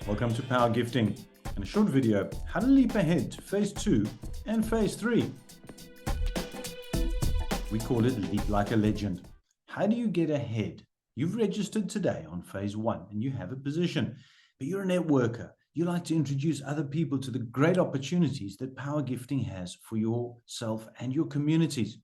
Welcome to Power Gifting and a short video, how to leap ahead to phase 2 and phase 3. We call it Leap Like a Legend. How do you get ahead? You've registered today on phase 1 and you have a position, but you're a networker. You like to introduce other people to the great opportunities that Power Gifting has for yourself and your communities.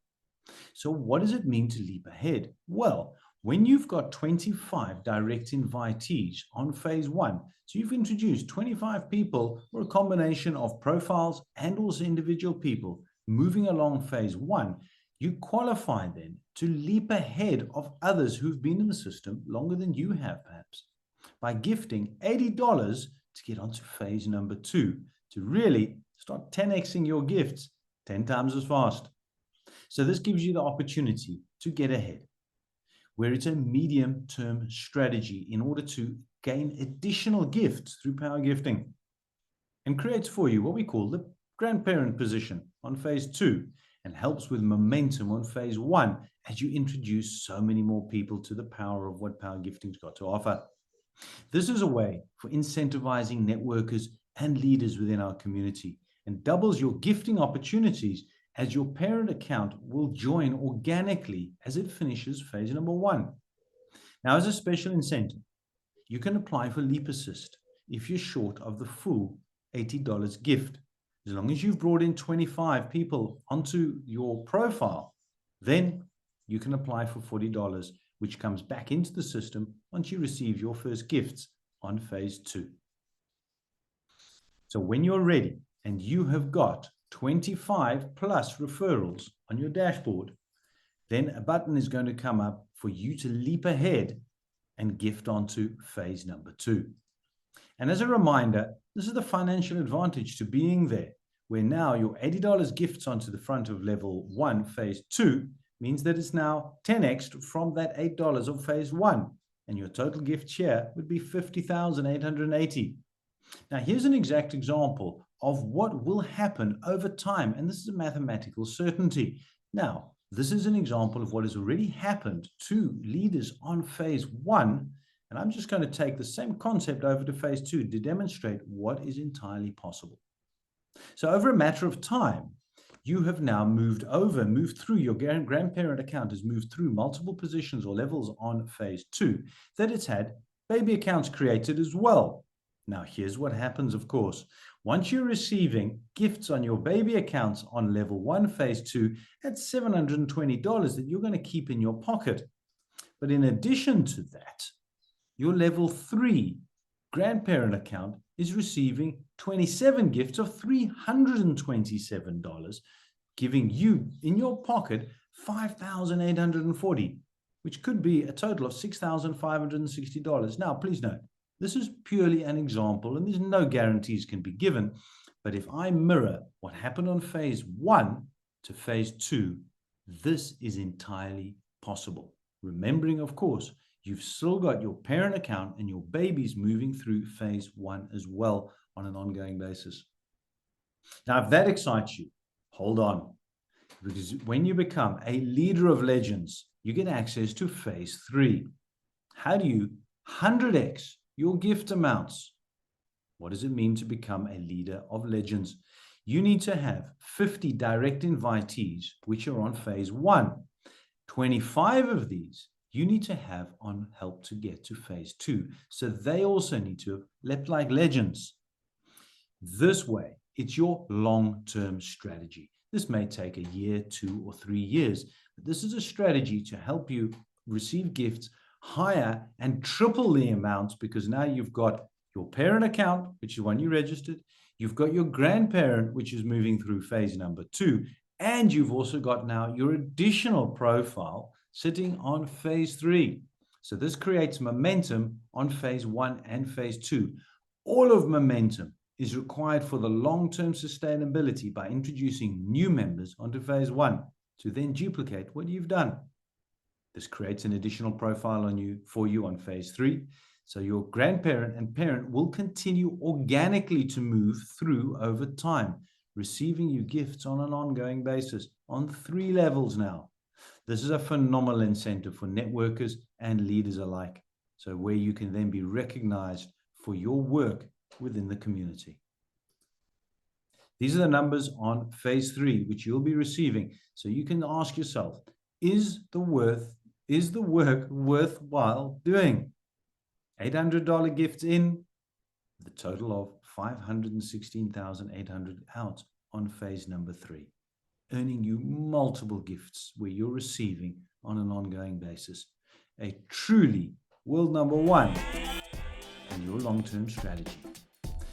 So what does it mean to leap ahead? Well, when you've got 25 direct invitees on phase 1, so you've introduced 25 people or a combination of profiles and also individual people moving along phase 1, you qualify then to leap ahead of others who've been in the system longer than you have perhaps by gifting $80 to get onto phase number 2 to really start 10xing your gifts 10 times as fast. So this gives you the opportunity to get ahead, where it's a medium-term strategy in order to gain additional gifts through Power Gifting, and creates for you what we call the grandparent position on phase 2 and helps with momentum on phase 1 as you introduce so many more people to the power of what Power Gifting's got to offer. This is a way for incentivizing networkers and leaders within our community and doubles your gifting opportunities as your parent account will join organically as it finishes phase number 1. Now, as a special incentive, you can apply for Leap Assist if you're short of the full $80 gift. As long as you've brought in 25 people onto your profile, then you can apply for $40, which comes back into the system once you receive your first gifts on phase 2. So when you're ready and you have got 25 plus referrals on your dashboard, then a button is going to come up for you to leap ahead and gift onto phase number 2. And as a reminder, this is the financial advantage to being there, where now your $80 gifts onto the front of level 1, phase 2, means that it's now 10x from that $8 of phase 1, and your total gift share would be $50,880. Now, here's an exact example of what will happen over time, and this is a mathematical certainty. Now, this is an example of what has already happened to leaders on phase 1, and I'm just going to take the same concept over to phase 2 to demonstrate what is entirely possible. So over a matter of time, you have now moved through, your grandparent account has moved through multiple positions or levels on phase 2, that it's had baby accounts created as well. Now, here's what happens, of course. Once you're receiving gifts on your baby accounts on level 1, phase 2, that's $720 that you're going to keep in your pocket. But in addition to that, your level 3 grandparent account is receiving 27 gifts of $327, giving you in your pocket $5,840, which could be a total of $6,560. Now, please note, this is purely an example and there's no guarantees can be given. But if I mirror what happened on phase 1 to phase 2, this is entirely possible. Remembering, of course, you've still got your parent account and your babies moving through phase 1 as well on an ongoing basis. Now, if that excites you, hold on, because when you become a leader of legends, you get access to phase 3. How do you 100x your gift amounts? What does it mean to become a leader of legends? You need to have 50 direct invitees, which are on phase 1. 25 of these you need to have on help to get to phase 2. So they also need to have leapt like legends. This way, it's your long-term strategy. This may take a year, 2 or 3 years, but this is a strategy to help you receive gifts higher and triple the amounts, because now you've got your parent account, which is one you registered, you've got your grandparent, which is moving through phase number 2, and you've also got now your additional profile sitting on phase 3. So this creates momentum on phase 1 and phase 2. All of momentum is required for the long-term sustainability by introducing new members onto phase 1 to then duplicate what you've done. This creates an additional profile for you on phase 3. So your grandparent and parent will continue organically to move through over time, receiving you gifts on an ongoing basis on 3 levels now. This is a phenomenal incentive for networkers and leaders alike. So where you can then be recognized for your work within the community. These are the numbers on phase 3, which you'll be receiving. So you can ask yourself, is the work worthwhile doing? $800 gifts in, the total of $516,800 out on phase number 3, earning you multiple gifts where you're receiving on an ongoing basis. A truly world number 1 in your long-term strategy.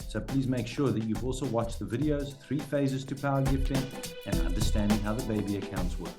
So please make sure that you've also watched the videos, 3 phases to power gifting and understanding how the baby accounts work.